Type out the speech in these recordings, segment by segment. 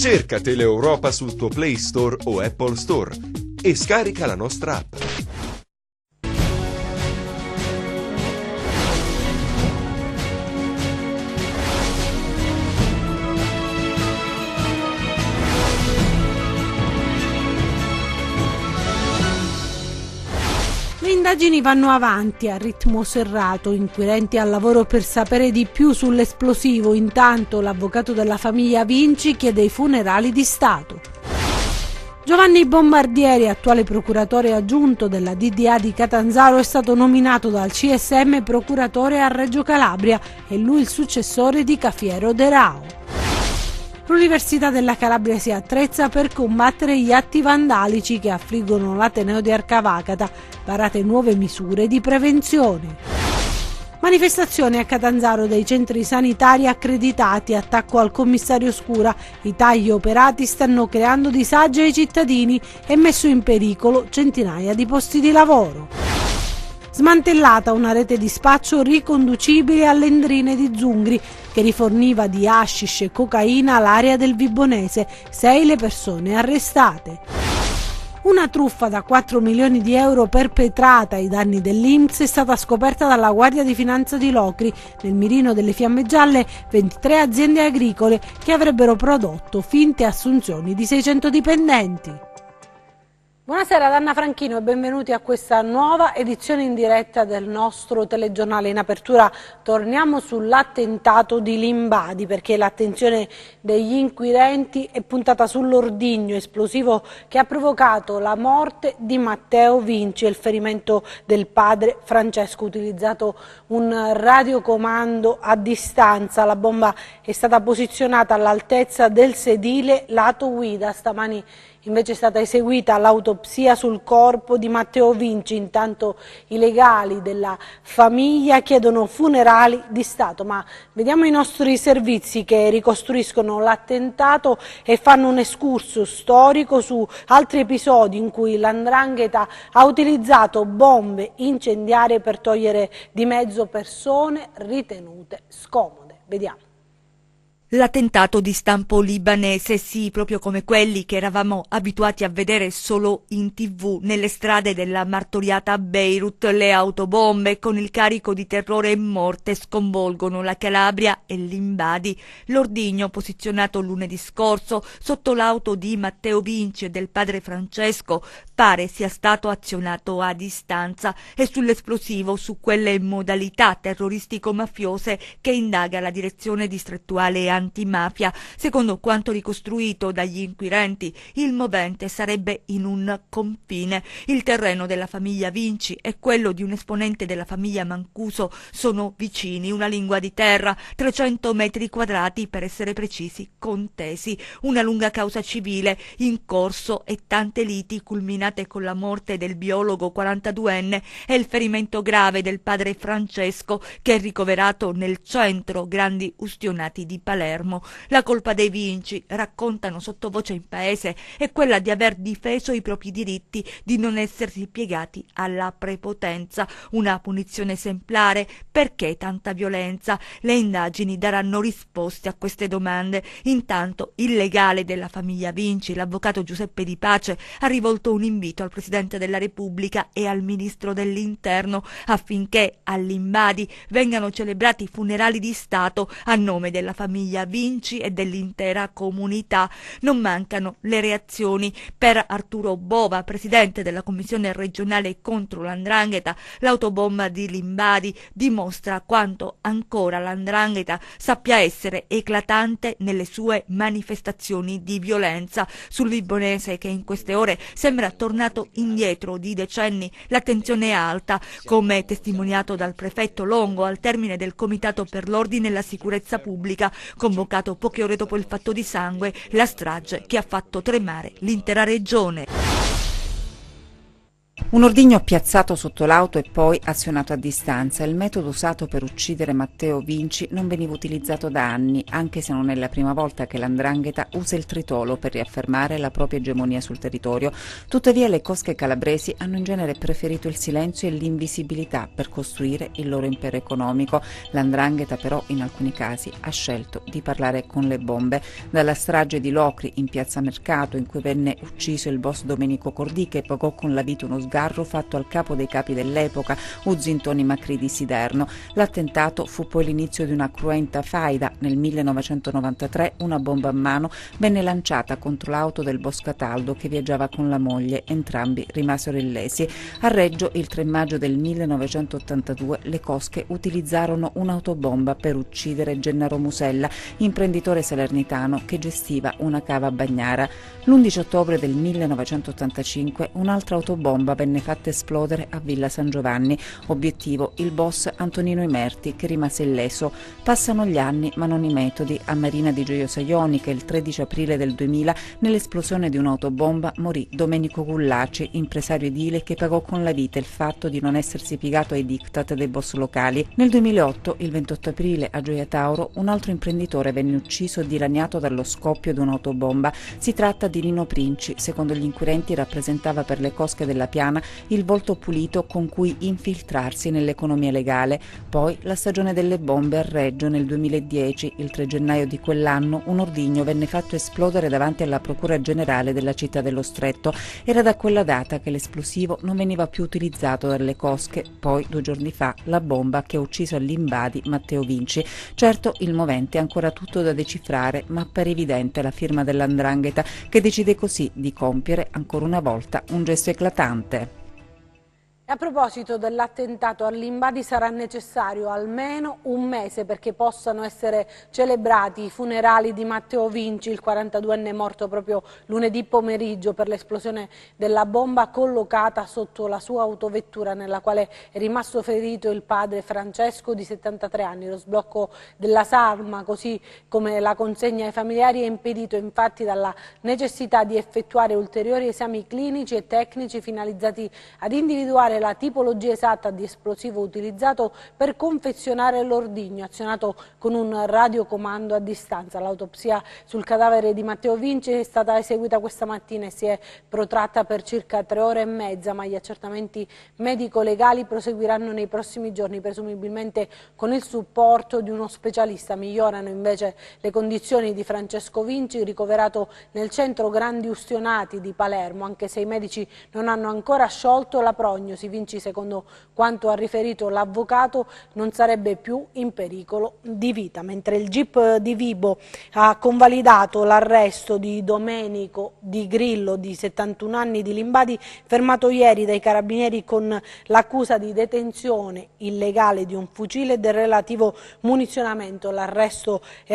Cerca Teleeuropa sul tuo Play Store o Apple Store e scarica la nostra app. Le indagini vanno avanti a ritmo serrato, inquirenti al lavoro per sapere di più sull'esplosivo. Intanto l'avvocato della famiglia Vinci chiede i funerali di Stato. Giovanni Bombardieri, attuale procuratore aggiunto della DDA di Catanzaro, è stato nominato dal CSM procuratore a Reggio Calabria e lui il successore di Cafiero De Rao. L'Università della Calabria si attrezza per combattere gli atti vandalici che affliggono l'Ateneo di Arcavacata, varate nuove misure di prevenzione. Manifestazione a Catanzaro dei centri sanitari accreditati, attacco al commissario Scura, i tagli operati stanno creando disagi ai cittadini e messo in pericolo centinaia di posti di lavoro. Smantellata una rete di spaccio riconducibile alle Endrine di Zungri, che riforniva di hashish e cocaina l'area del Vibonese, 6 le persone arrestate. Una truffa da 4 milioni di euro perpetrata ai danni dell'INPS è stata scoperta dalla Guardia di Finanza di Locri. Nel mirino delle Fiamme Gialle 23 aziende agricole che avrebbero prodotto finte assunzioni di 600 dipendenti. Buonasera ad Anna Franchino e benvenuti a questa nuova edizione in diretta del nostro telegiornale. In apertura torniamo sull'attentato di Limbadi, perché l'attenzione degli inquirenti è puntata sull'ordigno esplosivo che ha provocato la morte di Matteo Vinci e il ferimento del padre Francesco. Utilizzato un radiocomando a distanza, la bomba è stata posizionata all'altezza del sedile lato guida. Stamani invece è stata eseguita l'autopsia sul corpo di Matteo Vinci. Intanto i legali della famiglia chiedono funerali di Stato, ma vediamo i nostri servizi che ricostruiscono l'attentato e fanno un excursus storico su altri episodi in cui l''ndrangheta ha utilizzato bombe incendiarie per togliere di mezzo persone ritenute scomode. Vediamo. L'attentato di stampo libanese, sì, proprio come quelli che eravamo abituati a vedere solo in TV nelle strade della martoriata Beirut. Le autobombe con il carico di terrore e morte sconvolgono la Calabria e Limbadi. L'ordigno posizionato lunedì scorso sotto l'auto di Matteo Vinci e del padre Francesco pare sia stato azionato a distanza e sull'esplosivo, su quelle modalità terroristico-mafiose che indaga la direzione distrettuale antimafia. Secondo quanto ricostruito dagli inquirenti, il movente sarebbe in un confine. Il terreno della famiglia Vinci e quello di un esponente della famiglia Mancuso sono vicini, una lingua di terra, 300 metri quadrati per essere precisi, contesi, una lunga causa civile in corso e tante liti culminate con la morte del biologo 42enne e il ferimento grave del padre Francesco, che è ricoverato nel centro Grandi Ustionati di Palermo. La colpa dei Vinci, raccontano sottovoce in paese, è quella di aver difeso i propri diritti, di non essersi piegati alla prepotenza. Una punizione esemplare. Perché tanta violenza? Le indagini daranno risposte a queste domande. Intanto il legale della famiglia Vinci, l'avvocato Giuseppe Di Pace, ha rivolto un invito al Presidente della Repubblica e al Ministro dell'Interno affinché a Limbadi vengano celebrati funerali di Stato a nome della famiglia Vinci e dell'intera comunità. Non mancano le reazioni. Per Arturo Bova, presidente della Commissione regionale contro l''ndrangheta, l'autobomba di Limbadi dimostra quanto ancora l''ndrangheta sappia essere eclatante nelle sue manifestazioni di violenza. Sul Vibonese, che in queste ore sembra tornato indietro di decenni, l'attenzione è alta, come testimoniato dal prefetto Longo al termine del Comitato per l'Ordine e la Sicurezza Pubblica, convocato poche ore dopo il fatto di sangue, la strage che ha fatto tremare l'intera regione. Un ordigno piazzato sotto l'auto e poi azionato a distanza. Il metodo usato per uccidere Matteo Vinci non veniva utilizzato da anni, anche se non è la prima volta che l''ndrangheta usa il tritolo per riaffermare la propria egemonia sul territorio. Tuttavia le cosche calabresi hanno in genere preferito il silenzio e l'invisibilità per costruire il loro impero economico. L''ndrangheta però in alcuni casi ha scelto di parlare con le bombe. Dalla strage di Locri in piazza Mercato, in cui venne ucciso il boss Domenico Cordì, che pagò con la vita uno sgarro fatto al capo dei capi dell'epoca, Uzintoni Macri di Siderno. L'attentato fu poi l'inizio di una cruenta faida. Nel 1993 una bomba a mano venne lanciata contro l'auto del boss Cataldo che viaggiava con la moglie, entrambi rimasero illesi. A Reggio il 3 maggio del 1982 le cosche utilizzarono un'autobomba per uccidere Gennaro Musella, imprenditore salernitano che gestiva una cava a Bagnara. L'11 ottobre del 1985 un'altra autobomba venne fatta esplodere a Villa San Giovanni. Obiettivo il boss Antonino Imerti, che rimase illeso. Passano gli anni ma non i metodi. A Marina di Gioiosa Ionica il 13 aprile del 2000 nell'esplosione di un'autobomba morì Domenico Gullaci, impresario edile che pagò con la vita il fatto di non essersi piegato ai diktat dei boss locali. Nel 2008, il 28 aprile, a Gioia Tauro, un altro imprenditore venne ucciso dilaniato dallo scoppio di un'autobomba. Si tratta di Nino Princi. Secondo gli inquirenti rappresentava per le cosche della Piana il volto pulito con cui infiltrarsi nell'economia legale. Poi la stagione delle bombe a Reggio nel 2010. Il 3 gennaio di quell'anno un ordigno venne fatto esplodere davanti alla Procura Generale della città dello Stretto. Era da quella data che l'esplosivo non veniva più utilizzato dalle cosche. Poi 2 giorni fa la bomba che ha ucciso all'Imbadi Matteo Vinci. Certo, il movente è ancora tutto da decifrare, ma appare evidente la firma dell''ndrangheta, che decide così di compiere ancora una volta un gesto eclatante. A proposito dell'attentato all'Imbadi, sarà necessario almeno un mese perché possano essere celebrati i funerali di Matteo Vinci, il 42enne morto proprio lunedì pomeriggio per l'esplosione della bomba collocata sotto la sua autovettura, nella quale è rimasto ferito il padre Francesco di 73 anni. Lo sblocco della salma, così come la consegna ai familiari, è impedito infatti dalla necessità di effettuare ulteriori esami clinici e tecnici finalizzati ad individuare la tipologia esatta di esplosivo utilizzato per confezionare l'ordigno, azionato con un radiocomando a distanza. L'autopsia sul cadavere di Matteo Vinci è stata eseguita questa mattina e si è protratta per circa 3 ore e mezza, ma gli accertamenti medico-legali proseguiranno nei prossimi giorni, presumibilmente con il supporto di uno specialista. Migliorano invece le condizioni di Francesco Vinci, ricoverato nel centro Grandi Ustionati di Palermo, anche se i medici non hanno ancora sciolto la prognosi. Vinci, secondo quanto ha riferito l'avvocato, non sarebbe più in pericolo di vita, mentre il GIP di Vibo ha convalidato l'arresto di Domenico Di Grillo, di 71 anni, di Limbadi, fermato ieri dai carabinieri con l'accusa di detenzione illegale di un fucile e del relativo munizionamento. L'arresto è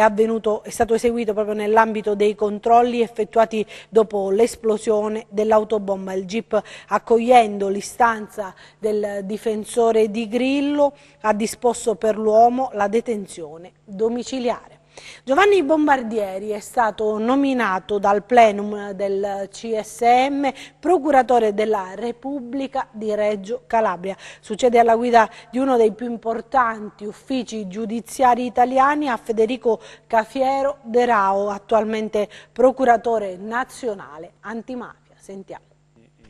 stato eseguito proprio nell'ambito dei controlli effettuati dopo l'esplosione dell'autobomba. Il GIP, accogliendo l'istanza del difensore Di Grillo, ha disposto per l'uomo la detenzione domiciliare. Giovanni Bombardieri è stato nominato dal plenum del CSM procuratore della Repubblica di Reggio Calabria. Succede alla guida di uno dei più importanti uffici giudiziari italiani a Federico Cafiero De Rao, attualmente procuratore nazionale antimafia. Sentiamo.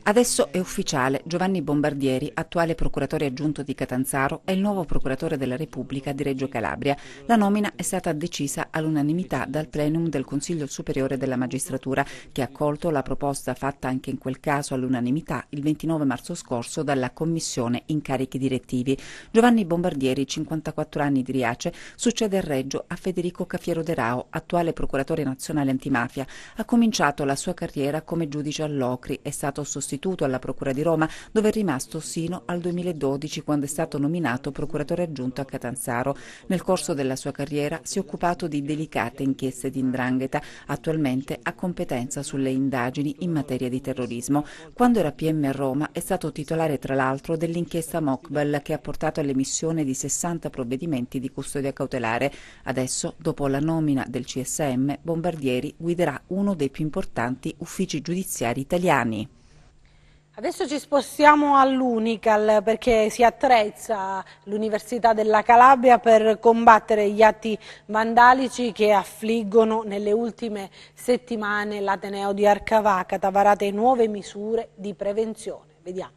Adesso è ufficiale, Giovanni Bombardieri, attuale procuratore aggiunto di Catanzaro, è il nuovo procuratore della Repubblica di Reggio Calabria. La nomina è stata decisa all'unanimità dal plenum del Consiglio Superiore della Magistratura, che ha accolto la proposta fatta anche in quel caso all'unanimità il 29 marzo scorso dalla Commissione Incarichi Direttivi. Giovanni Bombardieri, 54 anni di Riace, succede a Reggio a Federico Cafiero De Rao, attuale procuratore nazionale antimafia. Ha cominciato la sua carriera come giudice a Locri, è stato sostituito alla Procura di Roma, dove è rimasto sino al 2012, quando è stato nominato procuratore aggiunto a Catanzaro. Nel corso della sua carriera si è occupato di delicate inchieste di 'ndrangheta. Attualmente ha competenza sulle indagini in materia di terrorismo. Quando era PM a Roma è stato titolare tra l'altro dell'inchiesta Mokbel, che ha portato all'emissione di 60 provvedimenti di custodia cautelare. Adesso, dopo la nomina del CSM, Bombardieri guiderà uno dei più importanti uffici giudiziari italiani. Adesso ci spostiamo all'Unical perché si attrezza l'Università della Calabria per combattere gli atti vandalici che affliggono nelle ultime settimane l'Ateneo di Arcavacata, varate nuove misure di prevenzione. Vediamo.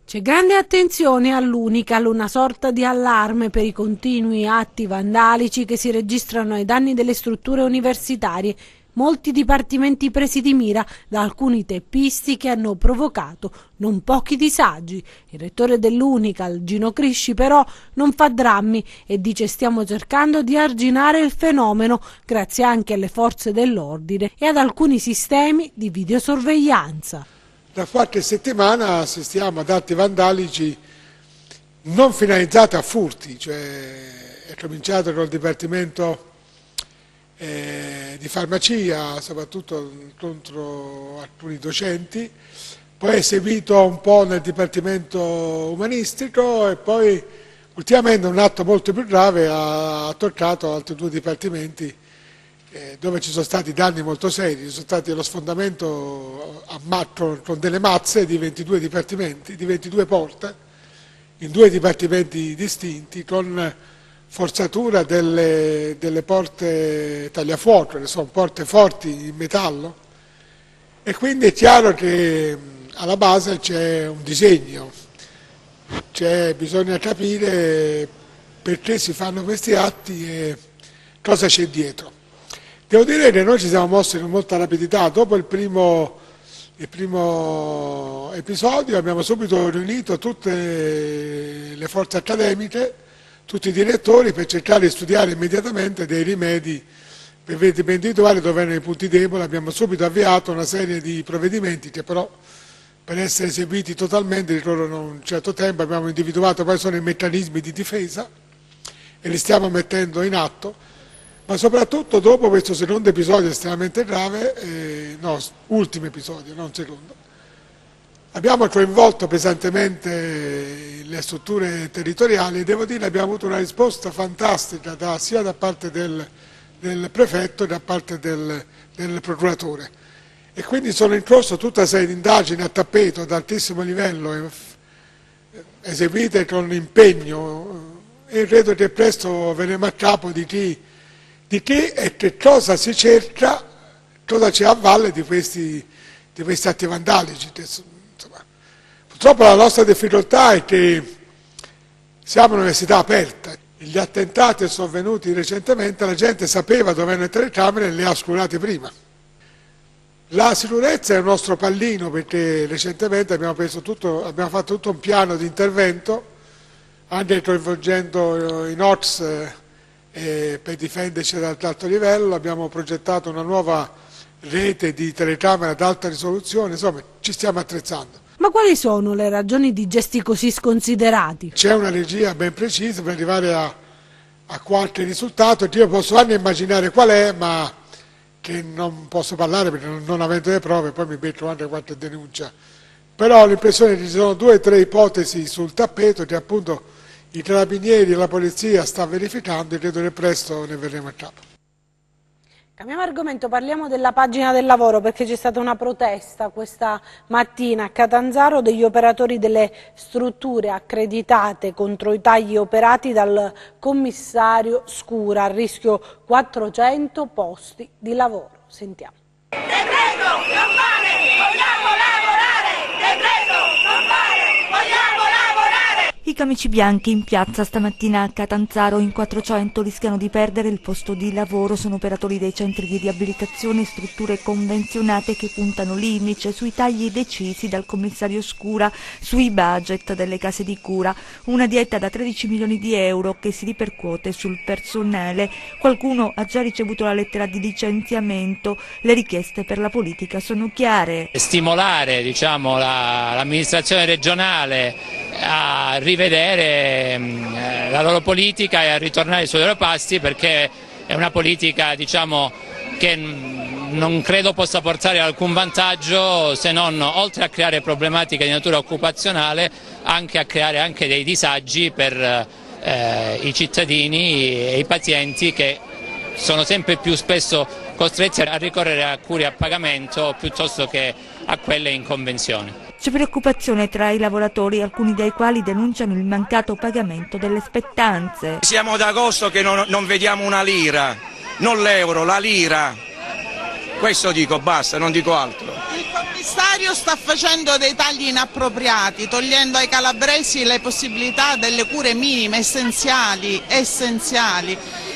C'è grande attenzione all'Unical, una sorta di allarme per i continui atti vandalici che si registrano ai danni delle strutture universitarie. Molti dipartimenti presi di mira da alcuni teppisti che hanno provocato non pochi disagi. Il rettore dell'Unical, Gino Crisci, però non fa drammi e dice: stiamo cercando di arginare il fenomeno grazie anche alle forze dell'ordine e ad alcuni sistemi di videosorveglianza. Da qualche settimana assistiamo ad atti vandalici non finalizzati a furti, cioè è cominciato col Dipartimento di farmacia, soprattutto contro alcuni docenti, poi è seguito un po' nel Dipartimento umanistico e poi ultimamente un atto molto più grave ha toccato altri due dipartimenti dove ci sono stati danni molto seri. Ci sono stati lo sfondamento con delle mazze di 22 dipartimenti, di 22 porte, in due dipartimenti distinti, con forzatura delle porte tagliafuoco, che sono porte forti in metallo, e quindi è chiaro che alla base c'è un disegno, bisogna capire perché si fanno questi atti e cosa c'è dietro. Devo dire che noi ci siamo mossi con molta rapidità. Dopo il primo episodio abbiamo subito riunito tutte le forze accademiche, tutti i direttori, per cercare di studiare immediatamente dei rimedi per individuare dove erano i punti deboli. Abbiamo subito avviato una serie di provvedimenti che però, per essere eseguiti totalmente, ricorrono un certo tempo. Abbiamo individuato quali sono i meccanismi di difesa e li stiamo mettendo in atto. Ma soprattutto dopo questo secondo episodio estremamente grave, ultimo episodio, non secondo, abbiamo coinvolto pesantemente le strutture territoriali e devo dire abbiamo avuto una risposta fantastica sia da parte del prefetto che da parte del procuratore. E quindi sono in corso tutta una serie di indagini a tappeto ad altissimo livello, eseguite con impegno, e credo che presto verremo a capo di chi e che cosa si cerca, cosa c'è a valle di questi atti vandalici. Insomma, purtroppo la nostra difficoltà è che siamo un'università aperta. Gli attentati sono avvenuti recentemente, la gente sapeva dove erano le telecamere e le ha oscurate prima. La sicurezza è il nostro pallino, perché recentemente abbiamo fatto tutto un piano di intervento, anche coinvolgendo i NOx, per difenderci dall'alto livello. Abbiamo progettato una nuova rete di telecamere ad alta risoluzione, insomma ci stiamo attrezzando. Ma quali sono le ragioni di gesti così sconsiderati? C'è una regia ben precisa per arrivare a qualche risultato, che io posso anche immaginare qual è, ma che non posso parlare perché non avendo le prove, poi mi becco anche qualche denuncia. Però ho l'impressione che ci sono 2 o 3 ipotesi sul tappeto che appunto i carabinieri e la polizia sta verificando, e credo che presto ne verremo a capo. Cambiamo argomento, parliamo della pagina del lavoro, perché c'è stata una protesta questa mattina a Catanzaro degli operatori delle strutture accreditate contro i tagli operati dal commissario Scura, a rischio 400 posti di lavoro. Sentiamo. Decreto non vale, vogliamo lavorare! Decreto non vale, vogliamo lavorare! I camici bianchi in piazza stamattina a Catanzaro in 400 rischiano di perdere il posto di lavoro. Sono operatori dei centri di riabilitazione e strutture convenzionate che puntano l'indice sui tagli decisi dal commissario Scura sui budget delle case di cura. Una dieta da 13 milioni di euro che si ripercuote sul personale. Qualcuno ha già ricevuto la lettera di licenziamento. Le richieste per la politica sono chiare. Stimolare, l'amministrazione regionale a rivedere la loro politica e a ritornare sui loro passi, perché è una politica che non credo possa portare alcun vantaggio, se non, oltre a creare problematiche di natura occupazionale, anche a creare anche dei disagi per i cittadini e i pazienti, che sono sempre più spesso costretti a ricorrere a cure a pagamento piuttosto che a quelle in convenzione. C'è preoccupazione tra i lavoratori, alcuni dei quali denunciano il mancato pagamento delle spettanze. Siamo da agosto che non vediamo una lira, non l'euro, la lira. Questo dico, basta, non dico altro. Il commissario sta facendo dei tagli inappropriati, togliendo ai calabresi le possibilità delle cure minime, essenziali,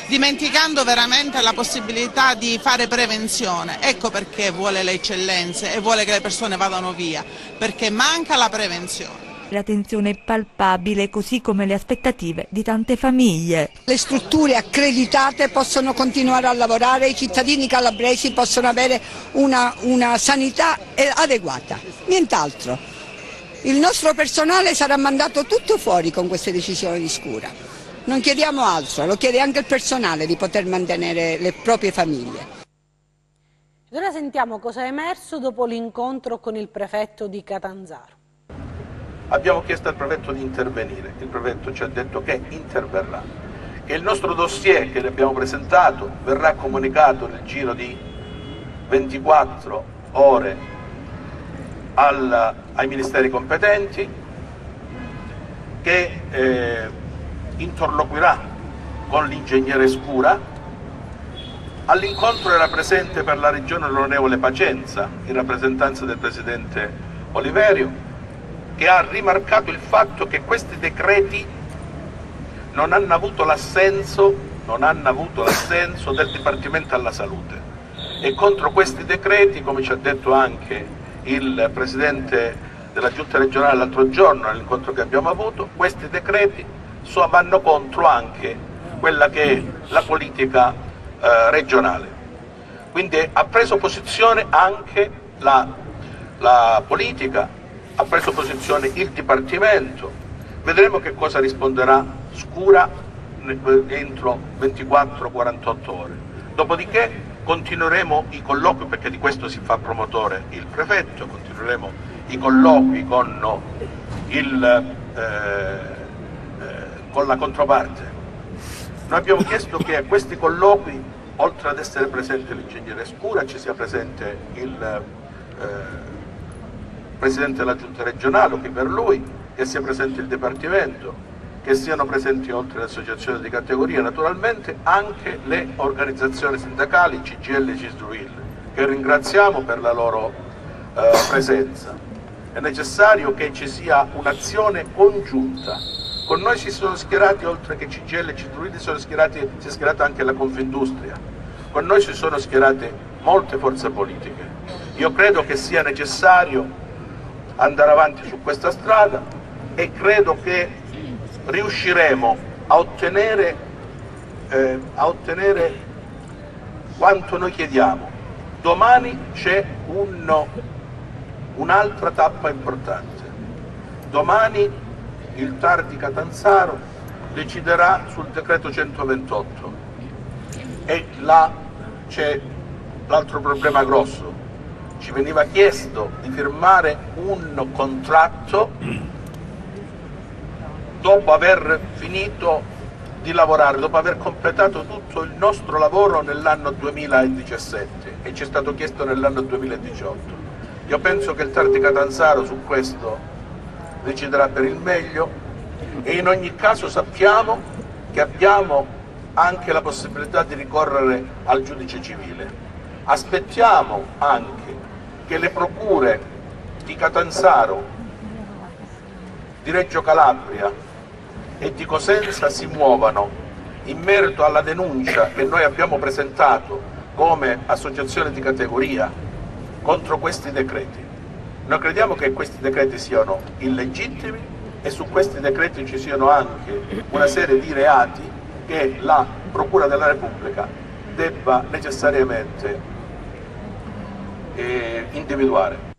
dimenticando veramente la possibilità di fare prevenzione. Ecco perché vuole le eccellenze e vuole che le persone vadano via, perché manca la prevenzione. La tensione è palpabile, così come le aspettative di tante famiglie. Le strutture accreditate possono continuare a lavorare, i cittadini calabresi possono avere una sanità adeguata, nient'altro. Il nostro personale sarà mandato tutto fuori con queste decisioni di Scura. Non chiediamo altro, lo chiede anche il personale di poter mantenere le proprie famiglie. Ora sentiamo cosa è emerso dopo l'incontro con il prefetto di Catanzaro. Abbiamo chiesto al prefetto di intervenire, il prefetto ci ha detto che interverrà, che il nostro dossier che le abbiamo presentato verrà comunicato nel giro di 24 ore ai ministeri competenti, che interloquirà con l'ingegnere Scura. All'incontro era presente per la regione l'onorevole Pacenza, in rappresentanza del presidente Oliverio, che ha rimarcato il fatto che questi decreti non hanno avuto l'assenso del Dipartimento alla Salute. E contro questi decreti, come ci ha detto anche il Presidente della Giunta regionale l'altro giorno nell'incontro che abbiamo avuto, questi decreti vanno contro anche quella che è la politica regionale. Quindi ha preso posizione anche la politica, ha preso posizione il Dipartimento. Vedremo che cosa risponderà Scura entro 24-48 ore. Dopodiché continueremo i colloqui, perché di questo si fa promotore il prefetto, continueremo i colloqui con la controparte. Noi abbiamo chiesto che a questi colloqui, oltre ad essere presente l'ingegnere Scura, ci sia presente il Presidente della Giunta regionale, che per lui, che sia presente il Dipartimento, che siano presenti oltre le associazioni di categoria, naturalmente anche le organizzazioni sindacali CGIL e CISL, che ringraziamo per la loro presenza. È necessario che ci sia un'azione congiunta. Con noi si sono schierati, oltre che CGIL e CISL, si è schierata anche la Confindustria. Con noi si sono schierate molte forze politiche. Io credo che sia necessario andare avanti su questa strada e credo che riusciremo a ottenere quanto noi chiediamo. Domani c'è un'altra tappa importante. Domani il TAR di Catanzaro deciderà sul decreto 128 e là c'è l'altro problema grosso. Ci veniva chiesto di firmare un contratto dopo aver finito di lavorare, dopo aver completato tutto il nostro lavoro nell'anno 2017 e ci è stato chiesto nell'anno 2018. Io penso che il TAR di Catanzaro su questo deciderà per il meglio e in ogni caso sappiamo che abbiamo anche la possibilità di ricorrere al giudice civile. Aspettiamo anche che le procure di Catanzaro, di Reggio Calabria e di Cosenza si muovano in merito alla denuncia che noi abbiamo presentato come associazione di categoria contro questi decreti. Noi crediamo che questi decreti siano illegittimi e su questi decreti ci siano anche una serie di reati che la Procura della Repubblica debba necessariamente individuare.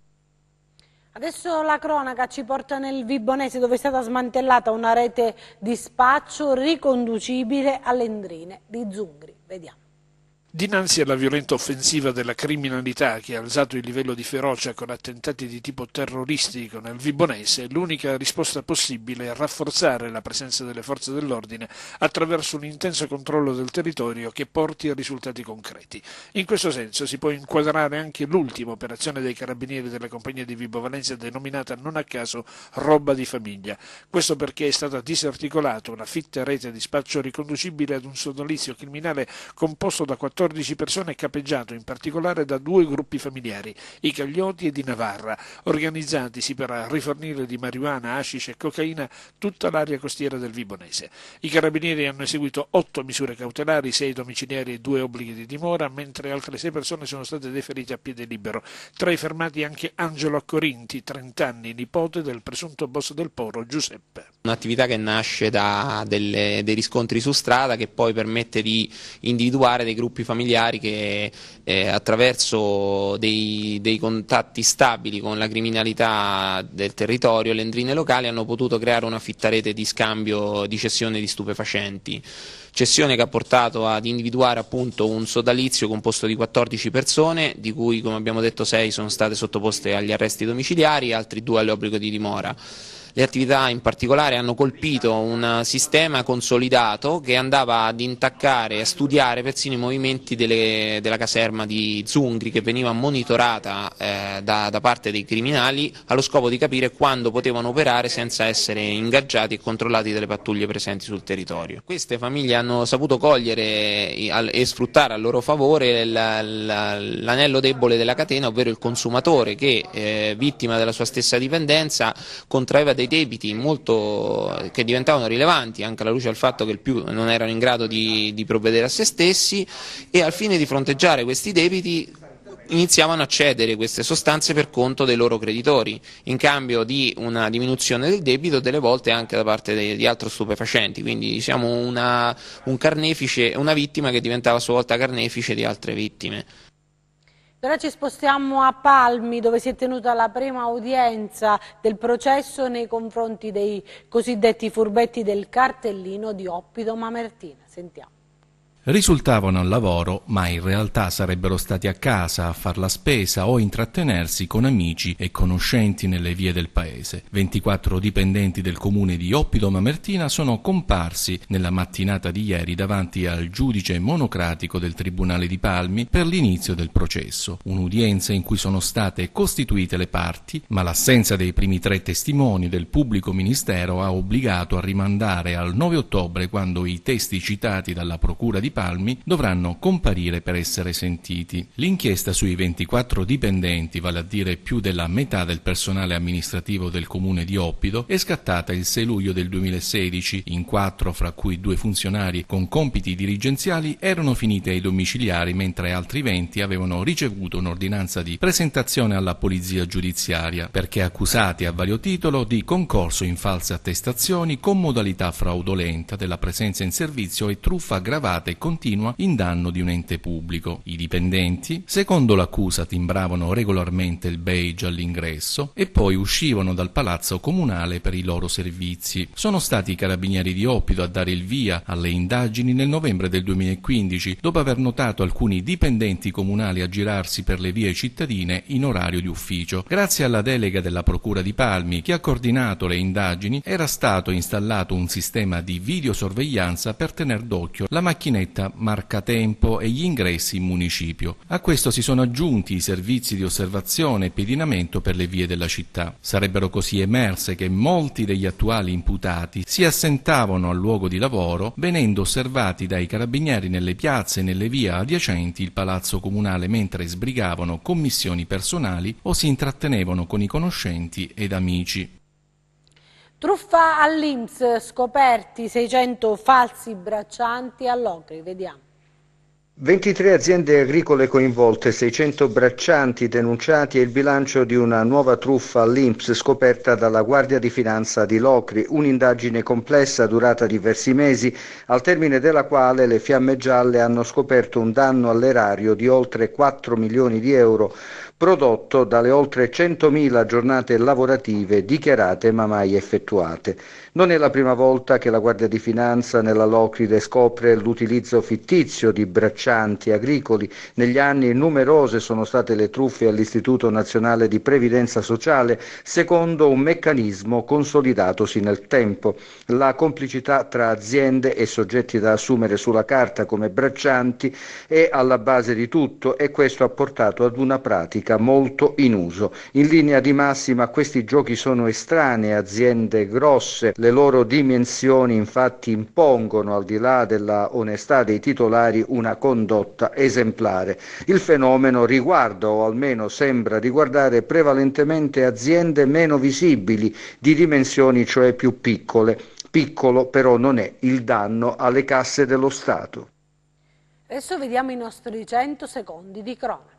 Adesso la cronaca ci porta nel Vibonese, dove è stata smantellata una rete di spaccio riconducibile alle Endrine di Zungri. Vediamo. Dinanzi alla violenta offensiva della criminalità che ha alzato il livello di ferocia con attentati di tipo terroristico nel Vibonese, l'unica risposta possibile è rafforzare la presenza delle forze dell'ordine attraverso un intenso controllo del territorio che porti a risultati concreti. In questo senso si può inquadrare anche l'ultima operazione dei carabinieri della compagnia di Vibo Valentia denominata non a caso Roba di famiglia. Questo perché è stata disarticolata una fitta rete di spaccio riconducibile ad un sodalizio criminale composto da 14 persone, capeggiato in particolare da 2 gruppi familiari, i Caglioti e di Navarra, organizzatisi per rifornire di marijuana, hashish e cocaina tutta l'area costiera del Vibonese. I carabinieri hanno eseguito 8 misure cautelari, 6 domiciliari e 2 obblighi di dimora, mentre altre 6 persone sono state deferite a piede libero. Tra i fermati anche Angelo Accorinti, 30 anni, nipote del presunto boss del Poro, Giuseppe. Un'attività che nasce da dei riscontri su strada che poi permette di individuare dei gruppi familiari che attraverso dei contatti stabili con la criminalità del territorio, le endrine locali, hanno potuto creare una fitta rete di scambio di cessione di stupefacenti. Cessione che ha portato ad individuare appunto un sodalizio composto di 14 persone, di cui, come abbiamo detto, 6 sono state sottoposte agli arresti domiciliari e altri 2 all'obbligo di dimora. Le attività in particolare hanno colpito un sistema consolidato che andava ad intaccare e a studiare persino i movimenti della caserma di Zungri, che veniva monitorata da parte dei criminali allo scopo di capire quando potevano operare senza essere ingaggiati e controllati dalle pattuglie presenti sul territorio. Queste famiglie hanno saputo cogliere e sfruttare a loro favore l'anello debole della catena, ovvero il consumatore che, vittima della sua stessa dipendenza, contraeva dei debiti che diventavano rilevanti anche alla luce del fatto che non erano in grado di provvedere a se stessi, e al fine di fronteggiare questi debiti iniziavano a cedere queste sostanze per conto dei loro creditori, in cambio di una diminuzione del debito, delle volte anche da parte di altri stupefacenti. Quindi diciamo un carnefice, una vittima che diventava a sua volta carnefice di altre vittime. Ora ci spostiamo a Palmi, dove si è tenuta la prima udienza del processo nei confronti dei cosiddetti furbetti del cartellino di Oppido Mamertina. Sentiamo. Risultavano al lavoro, ma in realtà sarebbero stati a casa a far la spesa o intrattenersi con amici e conoscenti nelle vie del paese. 24 dipendenti del comune di Oppido Mamertina sono comparsi nella mattinata di ieri davanti al giudice monocratico del Tribunale di Palmi per l'inizio del processo. Un'udienza in cui sono state costituite le parti, ma l'assenza dei primi 3 testimoni del pubblico ministero ha obbligato a rimandare al 9 ottobre, quando i testi citati dalla Procura di Palmi dovranno comparire per essere sentiti. L'inchiesta sui 24 dipendenti, vale a dire più della metà del personale amministrativo del comune di Oppido, è scattata il 6 luglio del 2016. In 4, fra cui 2 funzionari con compiti dirigenziali, erano finite ai domiciliari, mentre altri 20 avevano ricevuto un'ordinanza di presentazione alla polizia giudiziaria perché accusati a vario titolo di concorso in false attestazioni con modalità fraudolenta, della presenza in servizio e truffa aggravata e continua in danno di un ente pubblico. I dipendenti, secondo l'accusa, timbravano regolarmente il badge all'ingresso e poi uscivano dal palazzo comunale per i loro servizi. Sono stati i carabinieri di Oppido a dare il via alle indagini nel novembre del 2015, dopo aver notato alcuni dipendenti comunali aggirarsi per le vie cittadine in orario di ufficio. Grazie alla delega della Procura di Palmi, che ha coordinato le indagini, era stato installato un sistema di videosorveglianza per tener d'occhio la macchinetta marcatempo e gli ingressi in municipio. A questo si sono aggiunti i servizi di osservazione e pedinamento per le vie della città. Sarebbero così emerse che molti degli attuali imputati si assentavano al luogo di lavoro, venendo osservati dai carabinieri nelle piazze e nelle vie adiacenti il palazzo comunale mentre sbrigavano commissioni personali o si intrattenevano con i conoscenti ed amici. Truffa all'INPS, scoperti 600 falsi braccianti a Locri, vediamo. 23 aziende agricole coinvolte, 600 braccianti denunciati e il bilancio di una nuova truffa all'INPS scoperta dalla Guardia di Finanza di Locri, un'indagine complessa durata diversi mesi, al termine della quale le Fiamme Gialle hanno scoperto un danno all'erario di oltre 4 milioni di euro, prodotto dalle oltre 100.000 giornate lavorative dichiarate ma mai effettuate. Non è la prima volta che la Guardia di Finanza nella Locride scopre l'utilizzo fittizio di braccianti braccianti agricoli. Negli anni numerose sono state le truffe all'Istituto Nazionale di Previdenza Sociale, secondo un meccanismo consolidatosi nel tempo. La complicità tra aziende e soggetti da assumere sulla carta come braccianti è alla base di tutto e questo ha portato ad una pratica molto in uso. In linea di massima questi giochi sono estranei a aziende grosse, le loro dimensioni infatti impongono, al di là della onestà dei titolari, una condotta esemplare. Il fenomeno riguarda, o almeno sembra riguardare, prevalentemente aziende meno visibili, di dimensioni cioè più piccole. Piccolo però non è il danno alle casse dello Stato. Adesso vediamo i nostri 100 secondi di cronaca.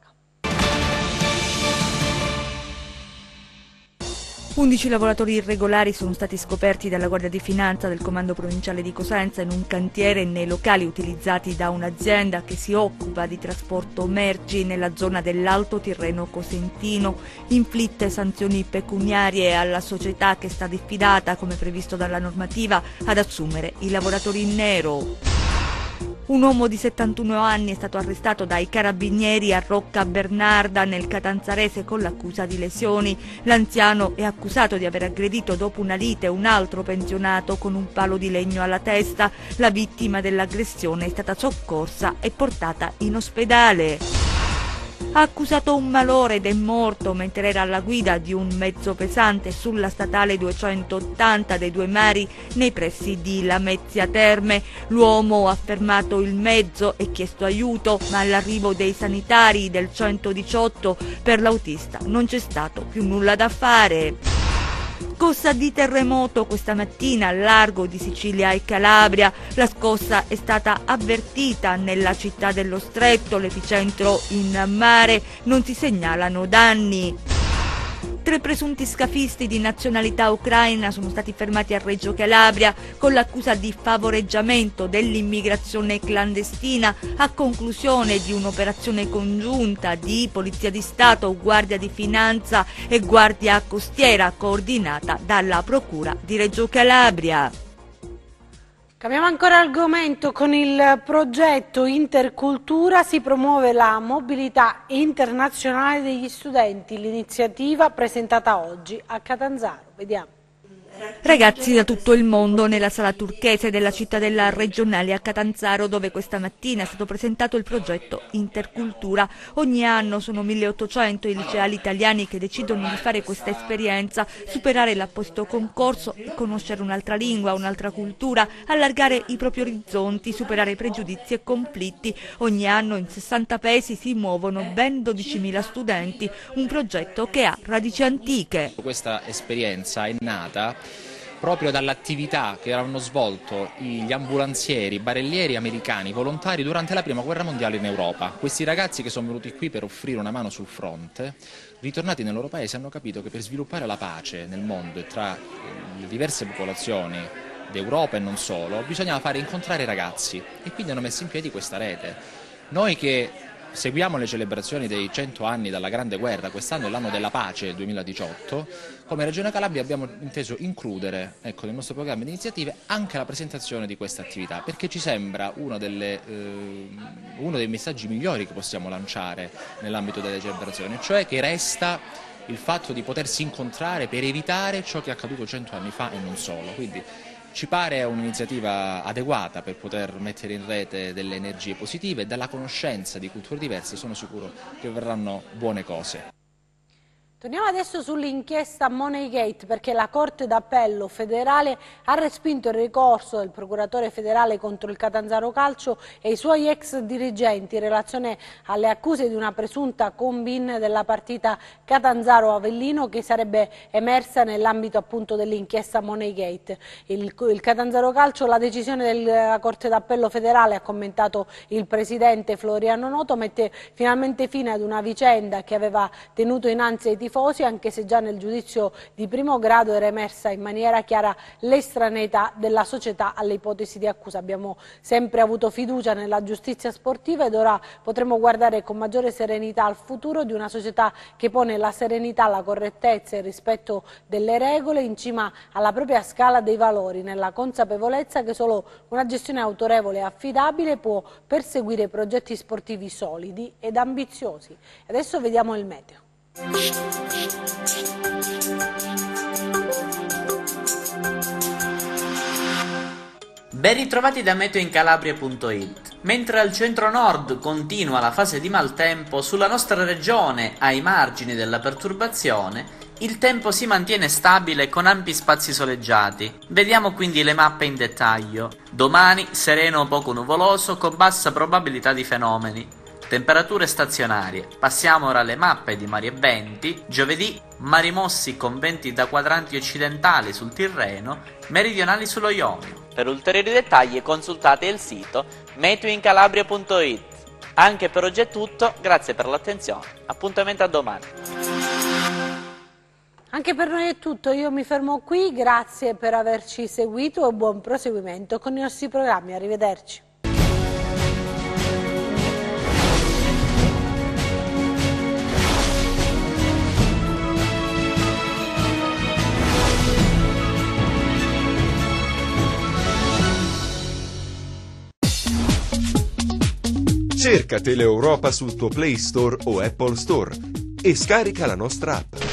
11 lavoratori irregolari sono stati scoperti dalla Guardia di Finanza del Comando Provinciale di Cosenza in un cantiere nei locali utilizzati da un'azienda che si occupa di trasporto merci nella zona dell'Alto Tirreno Cosentino. Inflitte sanzioni pecuniarie alla società che sta diffidata, come previsto dalla normativa, ad assumere i lavoratori in nero. Un uomo di 71 anni è stato arrestato dai carabinieri a Rocca Bernarda nel Catanzarese con l'accusa di lesioni. L'anziano è accusato di aver aggredito dopo una lite un altro pensionato con un palo di legno alla testa. La vittima dell'aggressione è stata soccorsa e portata in ospedale. Ha accusato un malore ed è morto mentre era alla guida di un mezzo pesante sulla statale 280 dei Due Mari nei pressi di Lamezia Terme. L'uomo ha fermato il mezzo e chiesto aiuto, ma all'arrivo dei sanitari del 118 per l'autista non c'è stato più nulla da fare. Scossa di terremoto questa mattina al largo di Sicilia e Calabria. La scossa è stata avvertita nella città dello Stretto, l'epicentro in mare. Non si segnalano danni. 3 presunti scafisti di nazionalità ucraina sono stati fermati a Reggio Calabria con l'accusa di favoreggiamento dell'immigrazione clandestina a conclusione di un'operazione congiunta di Polizia di Stato, Guardia di Finanza e Guardia Costiera coordinata dalla Procura di Reggio Calabria. Cambiamo ancora argomento. Con il progetto Intercultura si promuove la mobilità internazionale degli studenti, l'iniziativa presentata oggi a Catanzaro. Vediamo. Ragazzi da tutto il mondo nella sala turchese della cittadella regionale a Catanzaro, dove questa mattina è stato presentato il progetto Intercultura. Ogni anno sono 1800 i liceali italiani che decidono di fare questa esperienza, superare l'apposito concorso, conoscere un'altra lingua, un'altra cultura, allargare i propri orizzonti, superare pregiudizi e conflitti. Ogni anno in 60 paesi si muovono ben 12.000 studenti, un progetto che ha radici antiche. Questa esperienza è nata proprio dall'attività che hanno svolto gli ambulanzieri, barellieri americani volontari durante la Prima Guerra Mondiale in Europa. Questi ragazzi che sono venuti qui per offrire una mano sul fronte, ritornati nel loro paese, hanno capito che per sviluppare la pace nel mondo e tra le diverse popolazioni d'Europa e non solo, bisognava fare incontrare i ragazzi e quindi hanno messo in piedi questa rete. Noi che seguiamo le celebrazioni dei 100 anni dalla Grande Guerra, quest'anno è l'anno della pace, il 2018, come Regione Calabria abbiamo inteso includere nel nostro programma di iniziative anche la presentazione di questa attività, perché ci sembra uno dei messaggi migliori che possiamo lanciare nell'ambito delle celebrazioni, cioè che resta il fatto di potersi incontrare per evitare ciò che è accaduto 100 anni fa e non solo. Quindi ci pare un'iniziativa adeguata per poter mettere in rete delle energie positive e dalla conoscenza di culture diverse sono sicuro che verranno buone cose. Torniamo adesso sull'inchiesta Moneygate, perché la Corte d'Appello federale ha respinto il ricorso del procuratore federale contro il Catanzaro Calcio e i suoi ex dirigenti in relazione alle accuse di una presunta combin della partita Catanzaro-Avellino che sarebbe emersa nell'ambito appunto dell'inchiesta Moneygate. Il Catanzaro Calcio, la decisione della Corte d'Appello federale, ha commentato il presidente Floriano Noto, mette finalmente fine ad una vicenda che aveva tenuto innanzi ai tifosi tifosi, anche se già nel giudizio di primo grado era emersa in maniera chiara l'estraneità della società alle ipotesi di accusa. Abbiamo sempre avuto fiducia nella giustizia sportiva ed ora potremo guardare con maggiore serenità al futuro di una società che pone la serenità, la correttezza e il rispetto delle regole in cima alla propria scala dei valori, nella consapevolezza che solo una gestione autorevole e affidabile può perseguire progetti sportivi solidi ed ambiziosi. Adesso vediamo il meteo. Ben ritrovati da meteoincalabria.it. Mentre al centro-nord continua la fase di maltempo, sulla nostra regione, ai margini della perturbazione, il tempo si mantiene stabile con ampi spazi soleggiati. Vediamo quindi le mappe in dettaglio. Domani sereno o poco nuvoloso con bassa probabilità di fenomeni. Temperature stazionarie. Passiamo ora alle mappe di mari e venti. Giovedì mari mossi con venti da quadranti occidentali sul Tirreno, meridionali sullo Ionio. Per ulteriori dettagli consultate il sito meteoincalabria.it. Anche per oggi è tutto, grazie per l'attenzione. Appuntamento a domani. Anche per noi è tutto, io mi fermo qui, grazie per averci seguito e buon proseguimento con i nostri programmi, arrivederci. Cerca Teleeuropa sul tuo Play Store o Apple Store e scarica la nostra app.